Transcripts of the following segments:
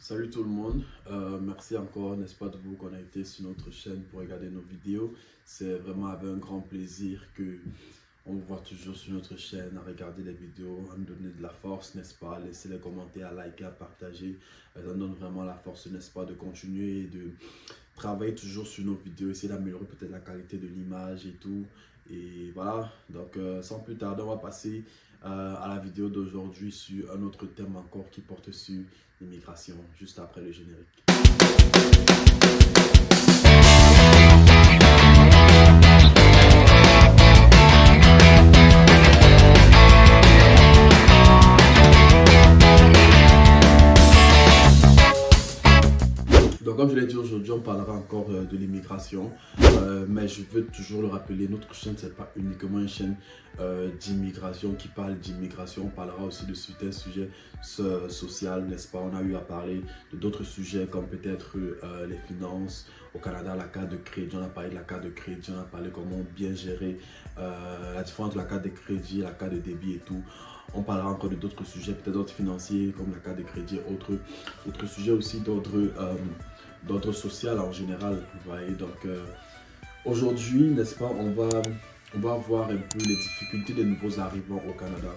Salut tout le monde, merci encore, n'est-ce pas, de vous connecter sur notre chaîne pour regarder nos vidéos. C'est vraiment avec un grand plaisir que on vous voit toujours sur notre chaîne, à regarder les vidéos, à nous donner de la force, n'est-ce pas, laisser les commentaires, à liker, à partager. Ça nous donne vraiment la force, n'est-ce pas, de continuer et de travailler toujours sur nos vidéos, essayer d'améliorer peut-être la qualité de l'image et tout. Et voilà, donc sans plus tarder, on va passer à la vidéo d'aujourd'hui sur un autre thème encore qui porte sur l'immigration, juste après le générique. Donc, comme je l'ai dit aujourd'hui, on parlera encore de l'immigration, mais je veux toujours le rappeler, notre chaîne, ce n'est pas uniquement une chaîne d'immigration qui parle d'immigration, on parlera aussi de certains sujets sociaux, n'est-ce pas? On a eu à parler de d'autres sujets comme peut-être les finances au Canada, la carte de crédit, on a parlé de la carte de crédit, on a parlé comment bien gérer la différence entre la carte de crédit et la carte de débit et tout. On parlera encore de d'autres sujets, peut-être d'autres financiers comme la carte de crédit et autres sujets aussi d'ordre social en général. Vous voyez, donc aujourd'hui, n'est-ce pas, on va voir un peu les difficultés des nouveaux arrivants au Canada.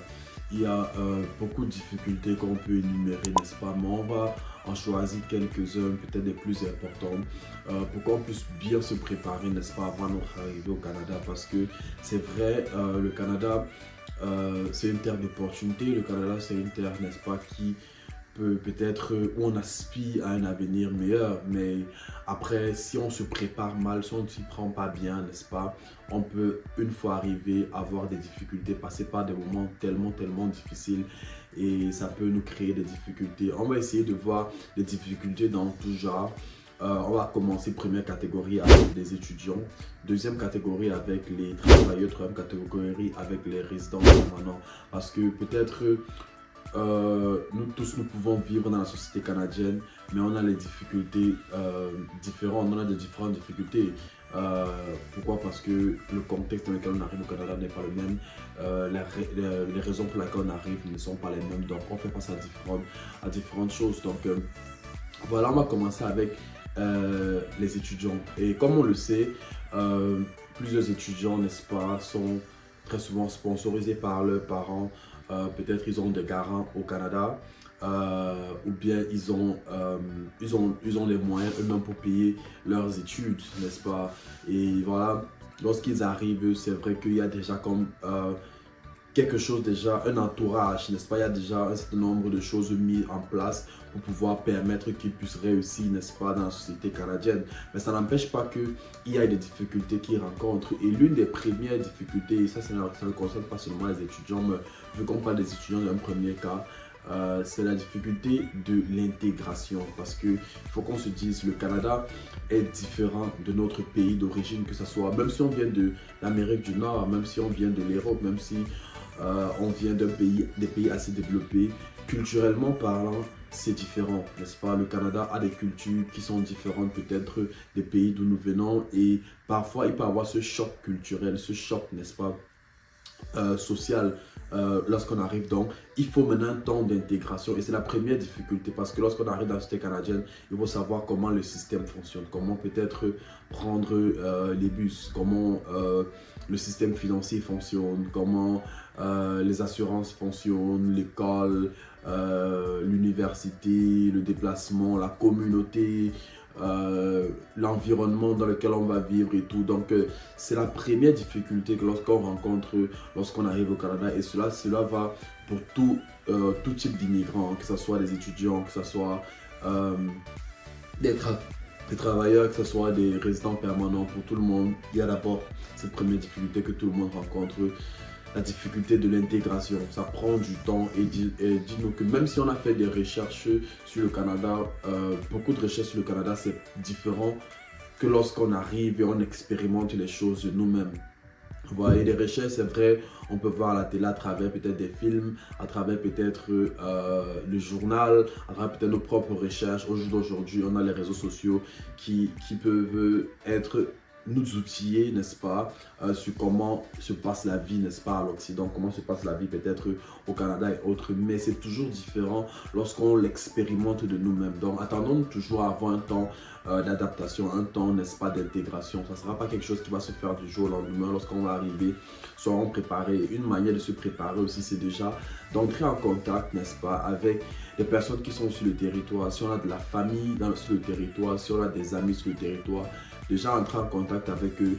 Il y a beaucoup de difficultés qu'on peut énumérer, n'est-ce pas, mais on va en choisir quelques-uns, peut-être les plus importantes, pour qu'on puisse bien se préparer, n'est-ce pas, avant notre arrivée au Canada, parce que c'est vrai, le Canada, c'est une terre d'opportunité. Le Canada, c'est une terre, n'est-ce pas, qui peut-être où on aspire à un avenir meilleur, mais après, si on se prépare mal, si on ne s'y prend pas bien, n'est-ce pas, on peut, une fois arrivé, avoir des difficultés, passer par des moments tellement difficiles et ça peut nous créer des difficultés. On va essayer de voir les difficultés dans tout genre. On va commencer première catégorie avec les étudiants, deuxième catégorie avec les travailleurs, troisième catégorie avec les résidents permanents. Parce que peut-être nous tous, nous pouvons vivre dans la société canadienne, mais on a les difficultés différentes, on a des différentes difficultés. Pourquoi? Parce que le contexte dans lequel on arrive au Canada n'est pas le même, les raisons pour lesquelles on arrive ne sont pas les mêmes, donc on fait face à différentes choses. Donc voilà, on va commencer avec les étudiants. Et comme on le sait, plusieurs étudiants, n'est-ce pas, sont très souvent sponsorisés par leurs parents. Peut-être ils ont des garants au Canada ou bien ils ont les moyens eux-mêmes pour payer leurs études, n'est-ce pas? Et voilà, lorsqu'ils arrivent, c'est vrai qu'il y a déjà comme quelque chose déjà, un entourage, n'est-ce pas? Il y a déjà un certain nombre de choses mises en place pour pouvoir permettre qu'ils puissent réussir, n'est-ce pas, dans la société canadienne. Mais ça n'empêche pas qu'il y a des difficultés qu'ils rencontrent. Et l'une des premières difficultés, et ça ne concerne pas seulement les étudiants, mais vu qu'on parle des étudiants d'un premier cas, c'est la difficulté de l'intégration. Parce qu'il faut qu'on se dise, le Canada est différent de notre pays d'origine, que ce soit, même si on vient de l'Amérique du Nord, même si on vient de l'Europe, même si on vient des pays assez développés, culturellement parlant, c'est différent, n'est-ce pas? Le Canada a des cultures qui sont différentes peut-être des pays d'où nous venons et parfois il peut y avoir ce choc culturel, ce choc, n'est-ce pas, social lorsqu'on arrive. Donc il faut maintenant un temps d'intégration et c'est la première difficulté parce que lorsqu'on arrive dans la société canadienne, il faut savoir comment le système fonctionne, comment peut-être prendre les bus, comment le système financier fonctionne, comment les assurances fonctionnent, l'école, l'université, le déplacement, la communauté, l'environnement dans lequel on va vivre et tout. Donc c'est la première difficulté que lorsqu'on rencontre, lorsqu'on arrive au Canada, et cela va pour tout type d'immigrants, que ce soit des étudiants, que ce soit des travailleurs, que ce soit des résidents permanents, pour tout le monde. Il y a d'abord cette première difficulté que tout le monde rencontre, la difficulté de l'intégration. Ça prend du temps et dis-nous que même si on a fait des recherches sur le Canada, beaucoup de recherches sur le Canada, c'est différent que lorsqu'on arrive et on expérimente les choses nous-mêmes. Vous voyez, les recherches, c'est vrai, on peut voir à la télé à travers peut-être des films, à travers peut-être le journal, à travers peut-être nos propres recherches. Au jour d'aujourd'hui, on a les réseaux sociaux qui peuvent être nous outiller, n'est-ce pas, sur comment se passe la vie, n'est-ce pas, à l'Occident, comment se passe la vie peut-être au Canada et autres, mais c'est toujours différent lorsqu'on l'expérimente de nous-mêmes. Donc, attendons toujours à avoir un temps d'adaptation, un temps, n'est-ce pas, d'intégration. Ça ne sera pas quelque chose qui va se faire du jour au lendemain lorsqu'on va arriver, seront préparés. Une manière de se préparer aussi, c'est déjà d'entrer en contact, n'est-ce pas, avec des personnes qui sont sur le territoire. Si on a de la famille sur le territoire, si on a des amis sur le territoire, déjà entrer en contact avec eux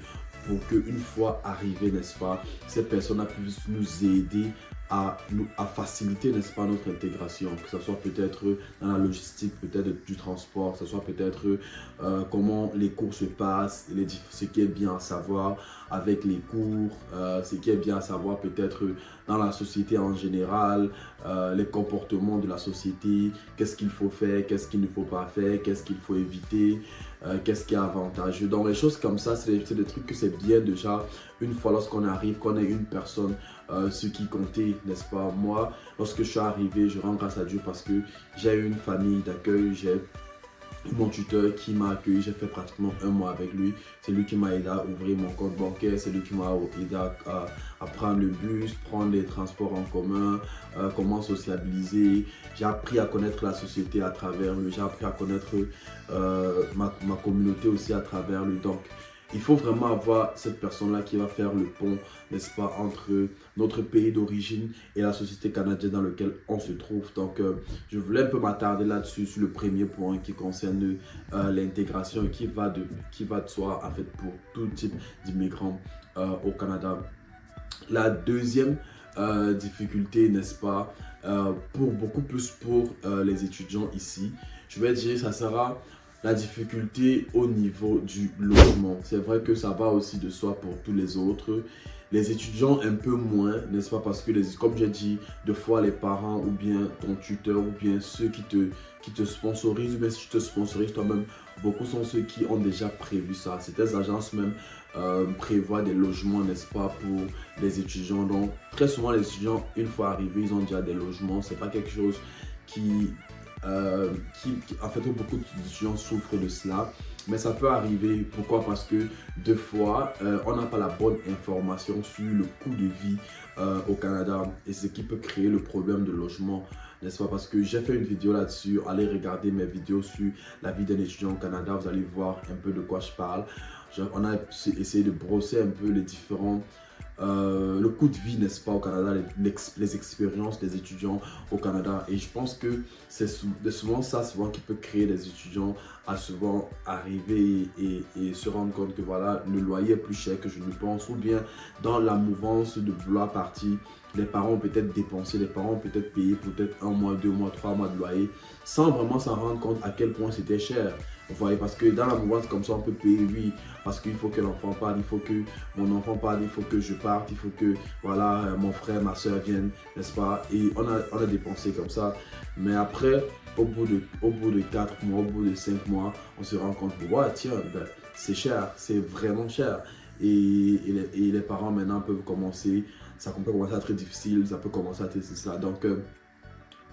pour qu'une fois arrivé, n'est-ce pas, ces personnes puissent nous aider à faciliter, n'est-ce pas, notre intégration, que ce soit peut-être dans la logistique, peut-être du transport, que ce soit peut-être comment les cours se passent, ce qui est bien à savoir avec les cours, ce qui est bien à savoir peut-être dans la société en général, les comportements de la société, qu'est-ce qu'il faut faire, qu'est-ce qu'il ne faut pas faire, qu'est-ce qu'il faut éviter, qu'est-ce qui est avantageux. Donc les choses comme ça, c'est des trucs que c'est bien déjà une fois lorsqu'on arrive, qu'on ait une personne ce qui comptait, n'est-ce pas. Moi, lorsque je suis arrivé, je rends grâce à Dieu parce que j'ai une famille d'accueil, j'ai mon tuteur qui m'a accueilli, j'ai fait pratiquement 1 mois avec lui. C'est lui qui m'a aidé à ouvrir mon compte bancaire, c'est lui qui m'a aidé à prendre le bus, prendre les transports en commun, comment sociabiliser. J'ai appris à connaître la société à travers lui, j'ai appris à connaître ma communauté aussi à travers lui. Donc, il faut vraiment avoir cette personne-là qui va faire le pont, n'est-ce pas, entre notre pays d'origine et la société canadienne dans laquelle on se trouve. Donc, je voulais un peu m'attarder là-dessus, sur le premier point qui concerne l'intégration et qui va de soi, en fait, pour tout type d'immigrants au Canada. La deuxième difficulté, n'est-ce pas, beaucoup plus pour les étudiants ici, je vais dire, ça sera la difficulté au niveau du logement. C'est vrai que ça va aussi de soi pour tous les autres. Les étudiants un peu moins, n'est-ce pas? Parce que, comme j'ai dit, deux fois les parents ou bien ton tuteur ou bien ceux qui te sponsorisent ou bien si tu te sponsorises toi-même, beaucoup sont ceux qui ont déjà prévu ça. Certaines agences même prévoient des logements, n'est-ce pas, pour les étudiants. Donc, très souvent, les étudiants, une fois arrivés, ils ont déjà des logements. C'est pas quelque chose en fait, beaucoup d'étudiants souffrent de cela, mais ça peut arriver. Pourquoi? Parce que deux fois, on n'a pas la bonne information sur le coût de vie au Canada et ce qui peut créer le problème de logement, n'est-ce pas? Parce que j'ai fait une vidéo là-dessus, allez regarder mes vidéos sur la vie d'un étudiant au Canada, vous allez voir un peu de quoi je parle. On a essayé de brosser un peu les différents le coût de vie, n'est-ce pas, au Canada, les expériences des étudiants au Canada. Et je pense que c'est souvent ça, souvent qui peut créer des étudiants à souvent arriver et se rendre compte que voilà, le loyer est plus cher que je ne pense, ou bien dans la mouvance de vouloir partir, les parents ont peut-être dépensé, les parents ont peut-être payé peut-être 1 mois, 2 mois, 3 mois de loyer sans vraiment s'en rendre compte à quel point c'était cher. Vous voyez, parce que dans la mouvance comme ça, on peut payer, oui, parce qu'il faut que l'enfant parte, il faut que mon enfant parte, il faut que je parte, il faut que voilà, mon frère, ma soeur viennent, n'est-ce pas? Et on a dépensé comme ça. Mais après, au bout de 4 mois, au bout de 5 mois, on se rend compte que ouais, tiens, ben, c'est cher, c'est vraiment cher. Et les parents maintenant peuvent commencer, ça peut commencer à être très difficile, ça peut commencer à être ça. Donc,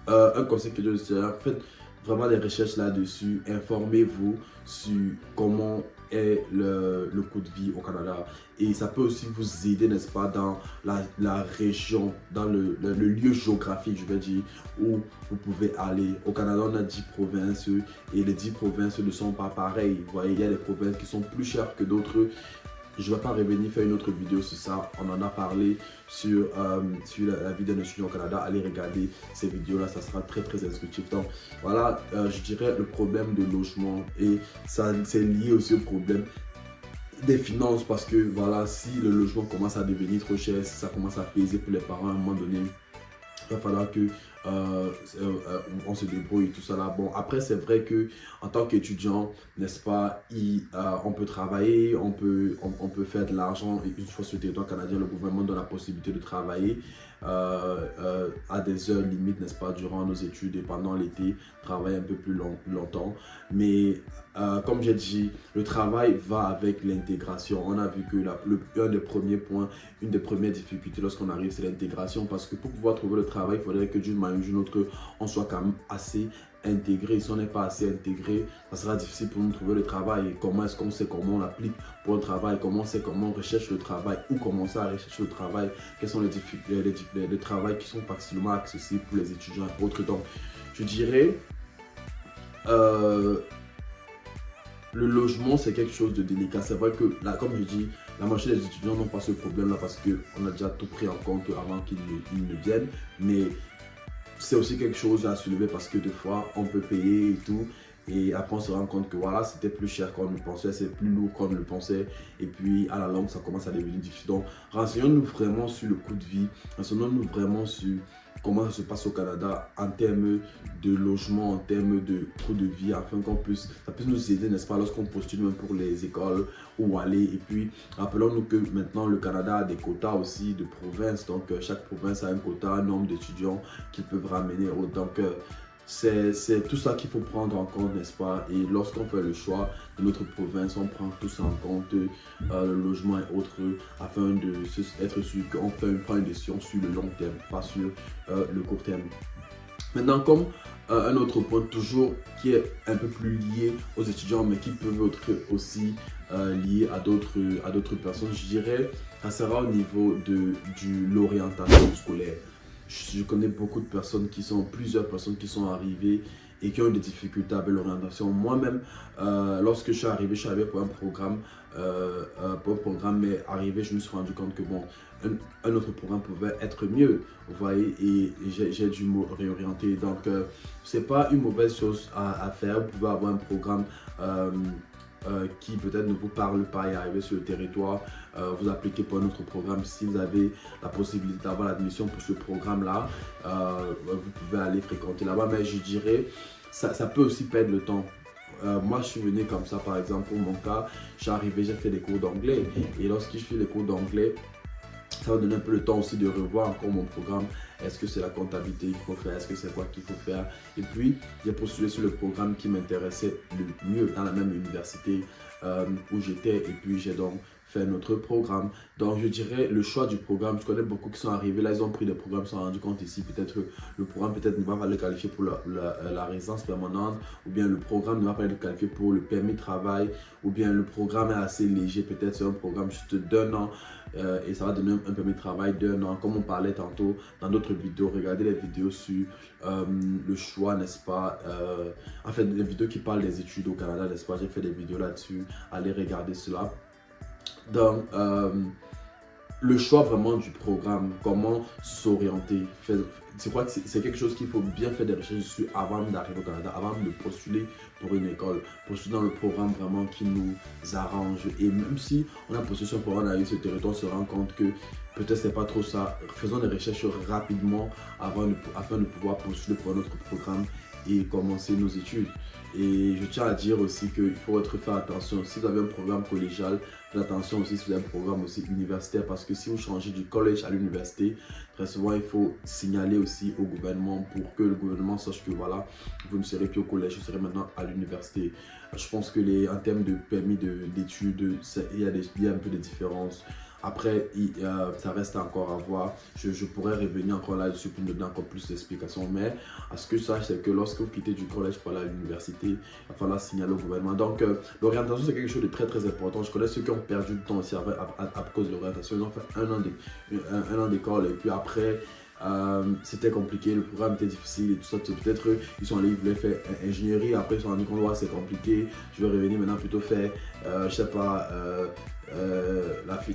un conseil que je dirais, faites vraiment des recherches là-dessus, informez-vous sur comment est le coût de vie au Canada. Et ça peut aussi vous aider, n'est-ce pas, dans la région, dans le lieu géographique, je vais dire, où vous pouvez aller. Au Canada, on a 10 provinces et les 10 provinces ne sont pas pareilles. Vous voyez, il y a des provinces qui sont plus chères que d'autres. Je ne vais pas revenir faire une autre vidéo sur ça. On en a parlé sur la vie d'un étudiant au Canada. Allez regarder ces vidéos-là, ça sera très très instructif. Donc voilà, je dirais le problème de logement et ça c'est lié aussi au problème des finances parce que voilà, si le logement commence à devenir trop cher, si ça commence à peser pour les parents à un moment donné, il va falloir que on se débrouille tout ça là. Bon, après c'est vrai que en tant qu'étudiant, n'est-ce pas, on peut travailler, on peut faire de l'argent. Une fois sur le territoire canadien, le gouvernement donne la possibilité de travailler à des heures limites, n'est-ce pas, durant nos études et pendant l'été, travailler un peu plus longtemps. Mais comme j'ai dit, le travail va avec l'intégration. On a vu que un des premiers points, une des premières difficultés lorsqu'on arrive, c'est l'intégration. Parce que pour pouvoir trouver le travail, il faudrait que d'une manière ou d'une autre, on soit quand même assez intégré. Si on n'est pas assez intégré, ça sera difficile pour nous de trouver le travail. Et comment est-ce qu'on sait comment on l'applique pour le travail, comment on sait comment on recherche le travail, où commencer à rechercher le travail, quels sont les travails qui sont facilement accessibles pour les étudiants et autres. Donc, je dirais, le logement, c'est quelque chose de délicat. C'est vrai que, là, comme je dis, la majorité des étudiants n'ont pas ce problème-là parce qu'on a déjà tout pris en compte avant qu'ils ne viennent. Mais c'est aussi quelque chose à soulever parce que des fois, on peut payer et tout. Et après, on se rend compte que voilà, c'était plus cher qu'on ne le pensait, c'est plus lourd qu'on ne le pensait. Et puis, à la longue, ça commence à devenir difficile. Donc, renseignons-nous vraiment sur le coût de vie. Renseignons-nous vraiment sur comment ça se passe au Canada en termes de logement, en termes de coût de vie, afin ça puisse nous aider, n'est-ce pas, lorsqu'on postule même pour les écoles où aller. Et puis, rappelons-nous que maintenant, le Canada a des quotas aussi de province. Donc, chaque province a un quota, un nombre d'étudiants qu'ils peuvent ramener. Donc, c'est tout ça qu'il faut prendre en compte, n'est-ce pas? Et lorsqu'on fait le choix de notre province, on prend tout ça en compte, le logement et autres, afin d'être sûr qu'on prend une décision sur le long terme, pas sur le court terme. Maintenant, comme un autre point toujours qui est un peu plus lié aux étudiants, mais qui peut être aussi lié à d'autres personnes, je dirais, ça sera au niveau de l'orientation scolaire. Je connais plusieurs personnes qui sont arrivées et qui ont des difficultés avec l'orientation. Moi-même, lorsque je suis arrivé pour un programme, mais arrivé, je me suis rendu compte que bon, un autre programme pouvait être mieux, vous voyez, et j'ai dû me réorienter. Donc, c'est pas une mauvaise chose à faire. Vous pouvez avoir un programme qui peut-être ne vous parle pas et arriver sur le territoire, vous appliquez pour un autre programme. Si vous avez la possibilité d'avoir l'admission pour ce programme-là, vous pouvez aller fréquenter là-bas. Mais je dirais, ça peut aussi perdre le temps. Moi, je suis venu comme ça, par exemple, pour mon cas, je suis arrivé, j'ai fait des cours d'anglais. Et lorsque je fais les cours d'anglais, ça va donner un peu le temps aussi de revoir encore mon programme. Est-ce que c'est la comptabilité qu'il faut faire? Est-ce que c'est quoi qu'il faut faire? Et puis, j'ai postulé sur le programme qui m'intéressait le mieux dans la même université où j'étais. Et puis, j'ai donc fait notre programme. Donc, je dirais le choix du programme. Je connais beaucoup qui sont arrivés. Là, ils ont pris des programmes, ils se sont rendus compte ici. Peut-être le programme ne va pas les qualifier pour la résidence permanente. Ou bien le programme ne va pas les qualifier pour le permis de travail. Ou bien le programme est assez léger. Peut-être c'est un programme juste d'1 an. Et ça va donner un permis de travail d'1 an. Comme on parlait tantôt dans d'autres vidéos. Regardez les vidéos sur le choix, n'est-ce pas? En fait, les vidéos qui parlent des études au Canada, n'est-ce pas? J'ai fait des vidéos là-dessus. Allez regarder cela. Donc, le choix vraiment du programme, comment s'orienter, je crois que c'est quelque chose qu'il faut bien faire des recherches dessus avant d'arriver au Canada, avant de postuler pour une école, postuler dans le programme vraiment qui nous arrange. Et même si on a postulé sur un programme dans ce territoire, on se rend compte que peut-être c'est pas trop ça. Faisons des recherches rapidement afin de pouvoir postuler pour un autre programme et commencer nos études. Et je tiens à dire aussi qu'il faut faire attention. Si vous avez un programme collégial, faites attention aussi si vous avez un programme aussi universitaire, parce que si vous changez du collège à l'université, très souvent il faut signaler aussi au gouvernement pour que le gouvernement sache que voilà, vous ne serez plus au collège, vous serez maintenant à l'université. Je pense que en termes de permis d'études, il y a un peu de différence. Après, ça reste encore à voir. Je pourrais revenir encore là-dessus pour donner encore plus d'explications. Mais à ce que je sache, c'est que lorsque vous quittez du collège pour aller à l'université, il va falloir signaler au gouvernement. Donc, l'orientation, c'est quelque chose de très très important. Je connais ceux qui ont perdu du temps aussi à cause de l'orientation. Ils ont fait un an d'école et puis après, c'était compliqué, le programme était difficile et tout ça. Peut-être ils sont allés, ils voulaient faire ingénierie. Après, ils se sont rendus compte, ouais, c'est compliqué. Je vais revenir maintenant plutôt faire, je sais pas,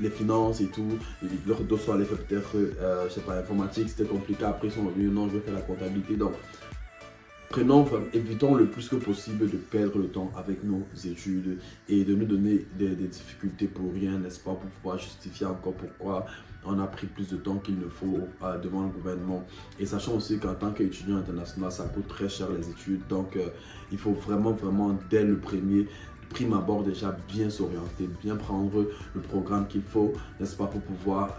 les finances et tout. Leur dossier allait faire peut-être, je sais pas, informatique, c'était compliqué. Après, ils sont revenus, non, je vais faire la comptabilité. Donc, évitons le plus que possible de perdre le temps avec nos études et de nous donner des difficultés pour rien, n'est-ce pas, pour pouvoir justifier encore pourquoi on a pris plus de temps qu'il ne faut devant le gouvernement. Et sachant aussi qu'en tant qu'étudiant international, ça coûte très cher les études. Donc, il faut vraiment, dès le prime abord déjà bien s'orienter, bien prendre le programme qu'il faut, n'est-ce pas, pour pouvoir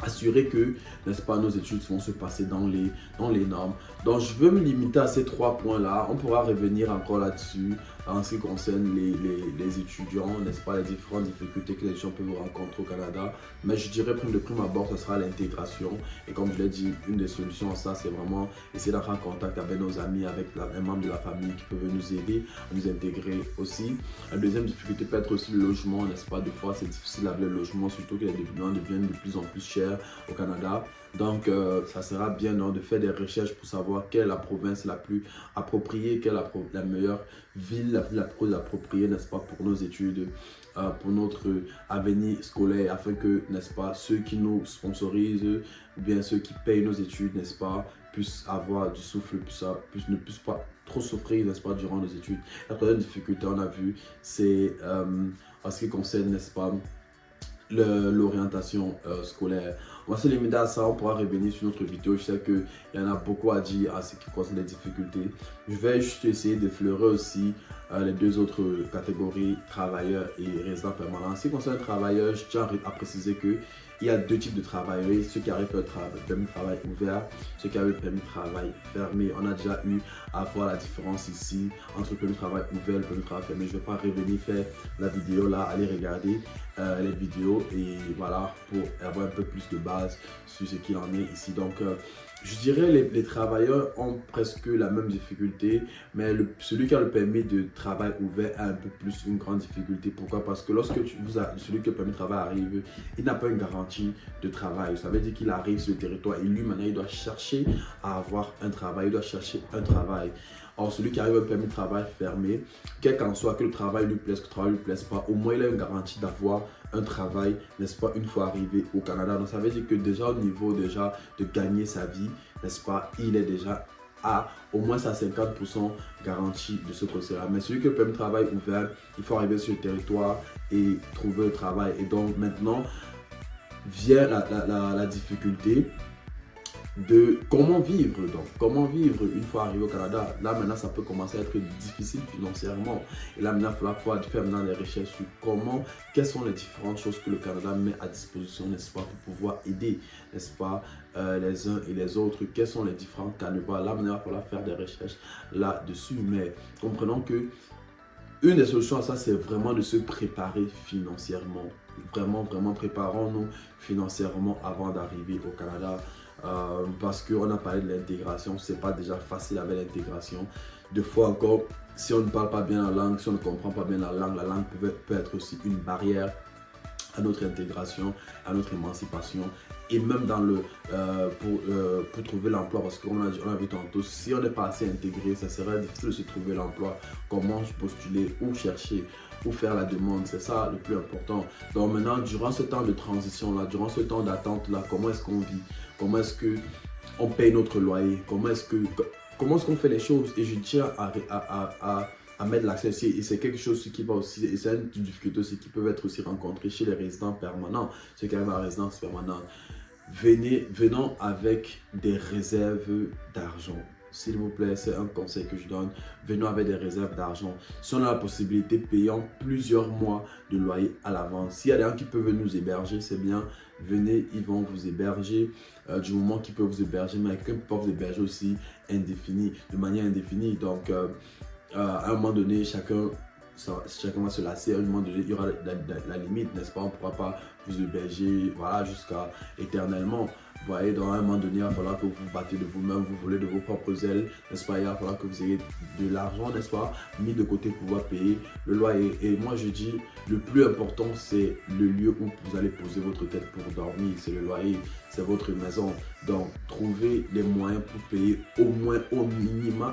assurer que, n'est-ce pas, nos études vont se passer dans les normes. Donc, je veux me limiter à ces 3 points-là. On pourra revenir encore là-dessus en ce qui concerne les étudiants, n'est-ce pas, les différentes difficultés que les gens peuvent rencontrer au Canada. Mais je dirais, de prime abord, ce sera l'intégration. Et comme je l'ai dit, une des solutions à ça, c'est vraiment essayer d'entrer en contact avec nos amis, avec un membre de la famille qui peuvent nous aider à nous intégrer aussi. La deuxième difficulté peut être aussi le logement, n'est-ce pas. Des fois, c'est difficile avec le logement, surtout que les logements deviennent de plus en plus chers au Canada. Donc, ça sera bien de faire des recherches pour savoir quelle est la province la plus appropriée, quelle est la meilleure ville la plus appropriée, n'est-ce pas, pour nos études, pour notre avenir scolaire, afin que, n'est-ce pas, ceux qui nous sponsorisent, ou bien ceux qui payent nos études, n'est-ce pas, puissent avoir du souffle, ne puissent pas trop souffrir, n'est-ce pas, durant nos études. La troisième difficulté, on a vu, c'est en ce qui concerne, n'est-ce pas, l'orientation scolaire. On va se limiter à ça, on pourra revenir sur notre vidéo. Je sais qu'il y en a beaucoup à dire à ce qui concerne les difficultés. Je vais juste essayer d'effleurer aussi les deux autres catégories, travailleurs et résidents permanents. En ce qui concerne les travailleurs, je tiens à préciser que il y a deux types de travailleurs, ceux qui arrivent à permis de travail ouvert, ceux qui arrivent permis de travail fermé. On a déjà eu à voir la différence ici entre le permis de travail ouvert et le permis de travail fermé. Je ne vais pas revenir faire la vidéo là, allez regarder les vidéos et voilà, pour avoir un peu plus de base sur ce qu'il en est ici. Donc, je dirais les travailleurs ont presque la même difficulté, mais celui qui a le permis de travail ouvert a un peu plus une grande difficulté. Pourquoi? Parce que lorsque celui qui a le permis de travail arrive, il n'a pas une garantie de travail. Ça veut dire qu'il arrive sur le territoire et lui, maintenant, il doit chercher à avoir un travail, il doit chercher un travail. Or, celui qui arrive à un permis de travail fermé, quel qu'en soit, que le travail lui plaise, que le travail ne lui plaise pas, au moins il a une garantie d'avoir un travail, n'est-ce pas, une fois arrivé au Canada. Donc, ça veut dire que déjà au niveau déjà de gagner sa vie, n'est-ce pas, il est déjà à au moins sa 50% garantie de ce côté-là. Mais celui qui a le permis de travail ouvert, il faut arriver sur le territoire et trouver le travail. Et donc, maintenant, vient la difficulté de comment vivre. Donc, comment vivre une fois arrivé au Canada. Là, maintenant, ça peut commencer à être difficile financièrement. Et là, maintenant, il va falloir faire maintenant des recherches sur quelles sont les différentes choses que le Canada met à disposition, n'est-ce pas, pour pouvoir aider, n'est-ce pas, les uns et les autres. Quels sont les différents canevas. Là, maintenant, il va falloir faire des recherches là-dessus. Mais comprenons que une des solutions à ça, c'est vraiment de se préparer financièrement. Vraiment, vraiment, préparons-nous financièrement avant d'arriver au Canada. Parce qu'on a parlé de l'intégration, c'est pas déjà facile avec l'intégration. Deux fois encore, si on ne parle pas bien la langue, si on ne comprend pas bien la langue peut être aussi une barrière à notre intégration, à notre émancipation et même dans pour trouver l'emploi, parce qu'on a vu tantôt, si on n'est pas assez intégré, ça serait difficile de se trouver l'emploi. Comment postuler, où chercher, où faire la demande, c'est ça le plus important. Donc maintenant, durant ce temps de transition là, durant ce temps d'attente là, comment est-ce qu'on vit, comment est-ce qu'on paye notre loyer, comment est-ce qu'on fait les choses. Et je tiens à mettre l'accent ici, et c'est quelque chose qui va aussi, et c'est une difficulté aussi qui peut être aussi rencontrée chez les résidents permanents, ceux qui arrivent à la résidence permanente. Venons avec des réserves d'argent. S'il vous plaît, c'est un conseil que je donne. Venons avec des réserves d'argent. Si on a la possibilité, payons plusieurs mois de loyer à l'avance. S'il y a des gens qui peuvent nous héberger, c'est bien. Venez, ils vont vous héberger du moment qu'ils peuvent vous héberger, mais quelqu'un peut vous héberger aussi de manière indéfinie. Donc, à un moment donné, chacun va se lasser. À un moment donné, il y aura la limite, n'est-ce pas? On ne pourra pas vous héberger, voilà, jusqu'à éternellement. Vous voyez, dans un moment donné, il va falloir que vous vous battez de vous-même, vous volez de vos propres ailes, n'est-ce pas? Il va falloir que vous ayez de l'argent, n'est-ce pas, mis de côté pour pouvoir payer le loyer. Et moi, je dis, le plus important, c'est le lieu où vous allez poser votre tête pour dormir. C'est le loyer, c'est votre maison. Donc, trouvez les moyens pour payer au moins,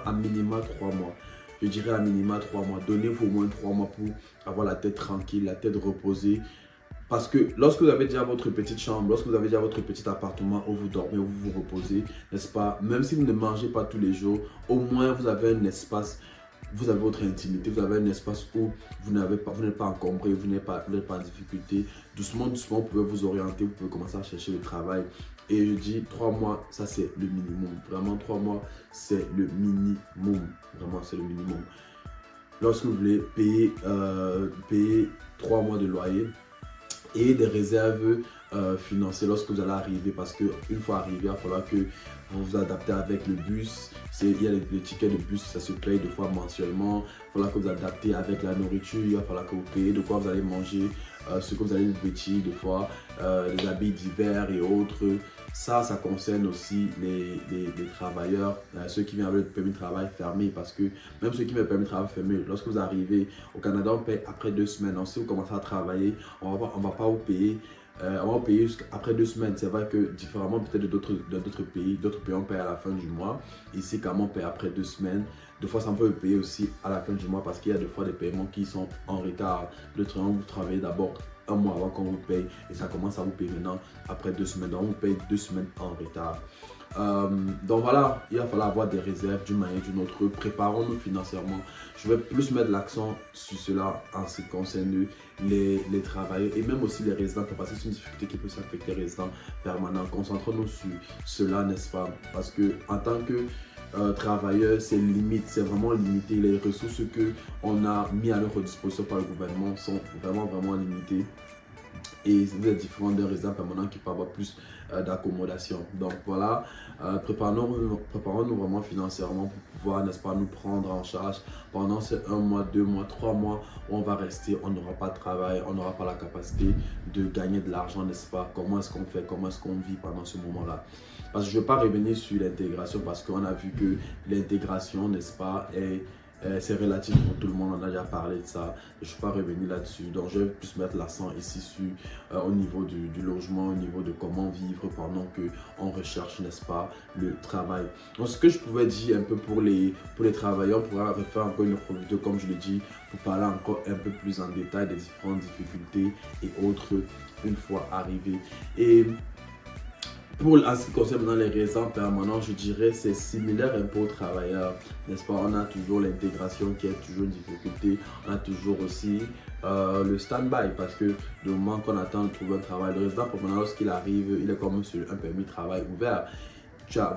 à minima 3 mois. Je dirais à minima 3 mois. Donnez-vous au moins 3 mois pour avoir la tête tranquille, la tête reposée. Parce que lorsque vous avez déjà votre petite chambre, lorsque vous avez déjà votre petit appartement où vous dormez, où vous vous reposez, n'est-ce pas? Même si vous ne mangez pas tous les jours, au moins vous avez un espace, vous avez votre intimité, vous avez un espace où vous n'êtes pas encombré, vous n'êtes pas en difficulté. Doucement, doucement, vous pouvez vous orienter, vous pouvez commencer à chercher le travail. Et je dis 3 mois, ça c'est le minimum. Vraiment, 3 mois, c'est le minimum. Vraiment, c'est le minimum. Lorsque vous voulez payer 3 mois de loyer, et des réserves financier lorsque vous allez arriver, parce qu'une fois arrivé, il va falloir que vous vous adaptez avec le bus. Il y a les tickets de bus, ça se paye 2 fois mensuellement. Il va falloir que vous adaptez avec la nourriture, il va falloir que vous payez de quoi vous allez manger, ce que vous allez vêtir 2 fois, les habits d'hiver et autres. Ça concerne aussi les travailleurs, ceux qui viennent avec le permis de travail fermé, parce que même ceux qui ont le permis de travail fermé, lorsque vous arrivez au Canada, on paye après 2 semaines. Donc si vous commencez à travailler, on va pas vous payer. On va vous payer après 2 semaines. C'est vrai que différemment peut-être de d'autres pays on paye à la fin du mois. Ici, quand on paye après 2 semaines, 2 fois ça peut vous payer aussi à la fin du mois, parce qu'il y a 2 fois des paiements qui sont en retard. Le travail, vous travaillez d'abord 1 mois avant qu'on vous paye et ça commence à vous payer maintenant après 2 semaines. Donc on vous paye 2 semaines en retard. Donc voilà, il va falloir avoir des réserves d'une manière ou d'une autre. Préparons-nous financièrement. Je vais plus mettre l'accent sur cela en ce qui concerne les travailleurs et même aussi les résidents, parce que c'est une difficulté qui peut s'affecter les résidents permanents. Concentrons-nous sur cela, n'est-ce pas? Parce que en tant que travailleurs, c'est limite, c'est vraiment limité. Les ressources que on a mis à notre disposition par le gouvernement sont vraiment limitées. Et vous êtes différent d'un résident permanent qui peut avoir plus d'accommodation. Donc voilà, préparons-nous vraiment financièrement pour pouvoir, n'est-ce pas, nous prendre en charge pendant ces 1 mois, 2 mois, 3 mois où on va rester, on n'aura pas de travail, on n'aura pas la capacité de gagner de l'argent, n'est-ce pas? Comment est-ce qu'on fait, comment est-ce qu'on vit pendant ce moment-là? Parce que je ne vais pas revenir sur l'intégration, parce qu'on a vu que l'intégration, n'est-ce pas, c'est relatif pour tout le monde, on a déjà parlé de ça. Je ne suis pas revenu là-dessus. Donc, je vais plus mettre l'accent ici sur, au niveau du logement, au niveau de comment vivre pendant qu'on recherche, n'est-ce pas, le travail. Donc, ce que je pouvais dire un peu pour les travailleurs, on pourra refaire encore une autre vidéo, comme je l'ai dit, pour parler encore un peu plus en détail des différentes difficultés et autres une fois arrivé. Et pour en ce qui concerne maintenant les résidents permanents, je dirais c'est similaire un peu aux travailleurs, n'est-ce pas? On a toujours l'intégration qui est toujours une difficulté, on a toujours aussi le stand-by, parce que du moment qu'on attend de trouver un travail, le résident permanent, lorsqu'il arrive, il est comme sur un permis de travail ouvert.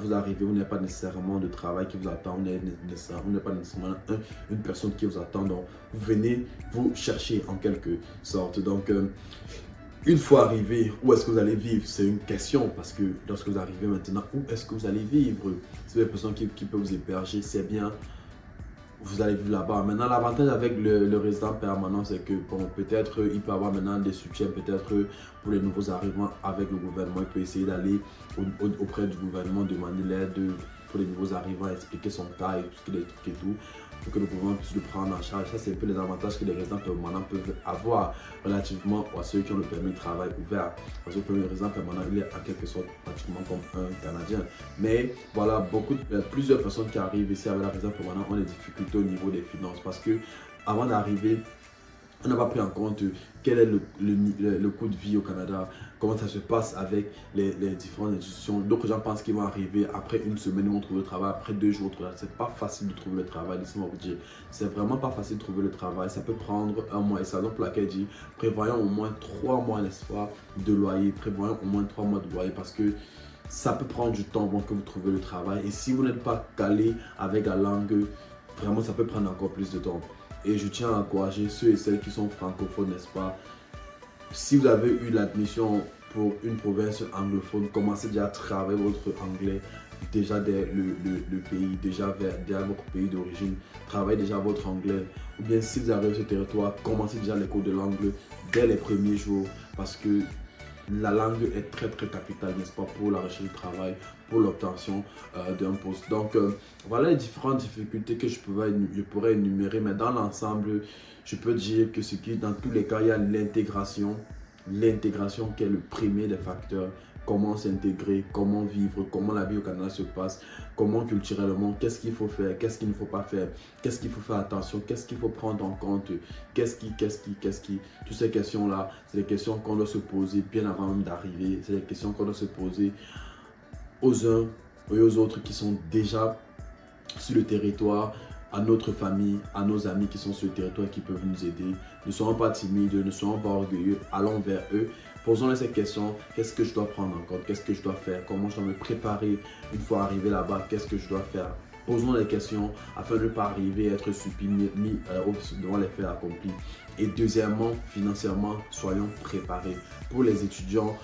Vous arrivez, vous n'avez pas nécessairement de travail qui vous attend, vous n'êtes pas nécessairement une personne qui vous attend, donc vous venez vous chercher en quelque sorte. Donc, une fois arrivé, où est-ce que vous allez vivre? C'est une question, parce que lorsque vous arrivez maintenant, où est-ce que vous allez vivre? Si vous avez personne qui peut vous héberger, c'est bien, vous allez vivre là-bas. Maintenant, l'avantage avec le résident permanent, c'est que bon, peut-être il peut avoir maintenant des soutiens, peut-être pour les nouveaux arrivants avec le gouvernement, il peut essayer d'aller auprès du gouvernement, demander l'aide pour les nouveaux arrivants, expliquer son cas et tout ce qu'il est et tout, pour que le gouvernement puisse le prendre en charge. Ça, c'est un peu les avantages que les résidents permanents peuvent avoir relativement à ceux qui ont le permis de travail ouvert. Parce que le résident permanent, il est en quelque sorte pratiquement comme un Canadien. Mais voilà, plusieurs personnes qui arrivent ici avec la résidence permanente ont des difficultés au niveau des finances, parce que avant d'arriver, on n'a pas pris en compte quel est le coût de vie au Canada, comment ça se passe avec les différentes institutions. D'autres gens pensent qu'ils vont arriver après une semaine, ils vont trouver le travail, après 2 jours. C'est pas facile de trouver le travail, laissez-moi vous dire. C'est vraiment pas facile de trouver le travail. Ça peut prendre 1 mois. Et c'est la raison pour laquelle je dis, prévoyons au moins 3 mois, n'est-ce pas, de loyer. Prévoyons au moins 3 mois de loyer, parce que ça peut prendre du temps avant que vous trouviez le travail. Et si vous n'êtes pas calé avec la langue, vraiment ça peut prendre encore plus de temps. Et je tiens à encourager ceux et celles qui sont francophones, n'est-ce pas? Si vous avez eu l'admission pour une province anglophone, commencez déjà à travailler votre anglais déjà dès le pays, déjà votre pays d'origine. Travaillez déjà votre anglais. Ou bien si vous arrivez sur ce territoire, commencez déjà les cours de langue dès les premiers jours, parce que la langue est très capitale, n'est-ce pas, pour la recherche de travail, pour l'obtention d'un poste. Donc voilà les différentes difficultés que je pourrais énumérer, mais dans l'ensemble, je peux dire que dans tous les cas, il y a l'intégration qui est le premier des facteurs. Comment s'intégrer, comment vivre, comment la vie au Canada se passe, comment culturellement, qu'est-ce qu'il faut faire, qu'est-ce qu'il ne faut pas faire, qu'est-ce qu'il faut faire attention, qu'est-ce qu'il faut prendre en compte, qu'est-ce qui. Toutes ces questions-là, c'est des questions qu'on doit se poser bien avant même d'arriver. C'est des questions qu'on doit se poser aux uns et aux autres qui sont déjà sur le territoire, à notre famille, à nos amis qui sont sur le territoire et qui peuvent nous aider. Ne soyons pas timides, ne soyons pas orgueilleux, allons vers eux. Posons-les ces questions. Qu'est-ce que je dois prendre en compte? Qu'est-ce que je dois faire? Comment je dois me préparer une fois arrivé là-bas? Qu'est-ce que je dois faire? Posons les questions afin de ne pas arriver à être mis devant les faits accomplis. Et deuxièmement, financièrement, soyons préparés. Pour les étudiants,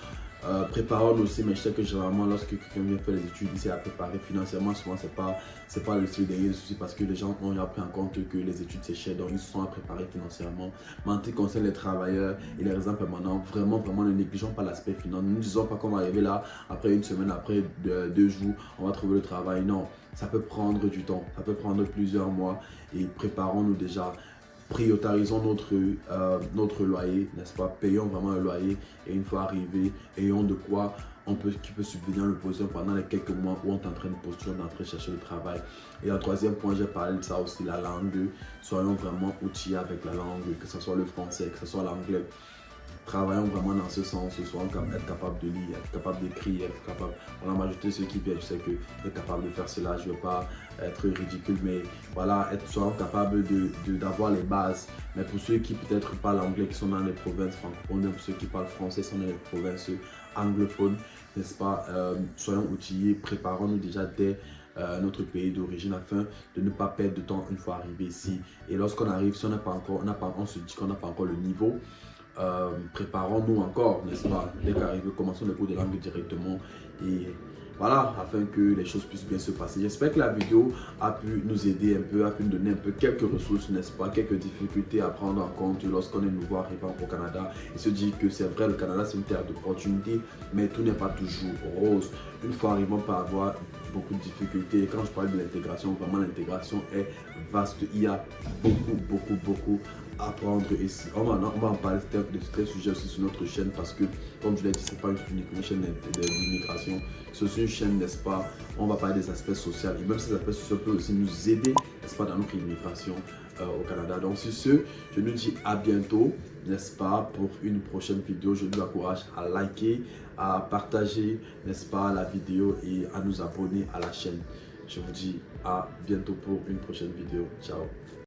préparons aussi, mais je sais que généralement lorsque quelqu'un vient faire les études, il s'est à préparer financièrement. Souvent, c'est pas le dernier souci parce que les gens ont pris en compte que les études c'est cher, donc ils se sont à préparer financièrement. Mais en ce qui concerne les travailleurs et les résidents permanents, vraiment, ne négligeons pas l'aspect financier. Ne disons pas qu'on va arriver là, après une semaine, après 2 jours, on va trouver le travail. Non, ça peut prendre du temps, ça peut prendre plusieurs mois et préparons-nous déjà. Prioritarisons notre loyer, n'est-ce pas? Payons vraiment le loyer et une fois arrivé, ayons de quoi qui peut subvenir le besoin pendant les quelques mois où on est en train de postuler, on est en train de chercher le travail. Et en troisième point, j'ai parlé de ça aussi, la langue. Soyons vraiment outillés avec la langue, que ce soit le français, que ce soit l'anglais. Travaillons vraiment dans ce sens, soyons être capable de lire, être capable d'écrire, être capable. On a majorité ceux qui viennent, je sais que être capable de faire cela, je ne veux pas être ridicule, mais voilà, soyons capables d'avoir les bases. Mais pour ceux qui peut-être parlent anglais, qui sont dans les provinces francophones, pour ceux qui parlent français, sont dans les provinces anglophones, n'est-ce pas, soyons outillés, préparons-nous déjà dès notre pays d'origine afin de ne pas perdre de temps une fois arrivé ici. Et lorsqu'on arrive, si on on se dit qu'on n'a pas encore le niveau, préparons-nous encore, n'est-ce pas? Dès qu'arrive, commençons le cours de langue directement et voilà, afin que les choses puissent bien se passer. J'espère que la vidéo a pu nous aider un peu, a pu nous donner un peu quelques ressources, n'est-ce pas? Quelques difficultés à prendre en compte lorsqu'on est nouveau arrivant au Canada et se dire que c'est vrai, le Canada c'est une terre d'opportunités, mais tout n'est pas toujours rose. Une fois arrivant, on peut avoir beaucoup de difficultés. Et quand je parle de l'intégration, vraiment l'intégration est vaste. Il y a beaucoup à prendre ici. On va en parler de ce sujet aussi sur notre chaîne parce que, comme je l'ai dit, ce n'est pas une chaîne d'immigration. C'est aussi une chaîne, n'est-ce pas? On va parler des aspects sociaux. Et même ces aspects sociaux peuvent aussi nous aider, n'est-ce pas, dans notre immigration au Canada. Donc, sur ce, je nous dis à bientôt, n'est-ce pas, pour une prochaine vidéo. Je vous encourage à liker, à partager, n'est-ce pas, la vidéo et à nous abonner à la chaîne. Je vous dis à bientôt pour une prochaine vidéo. Ciao.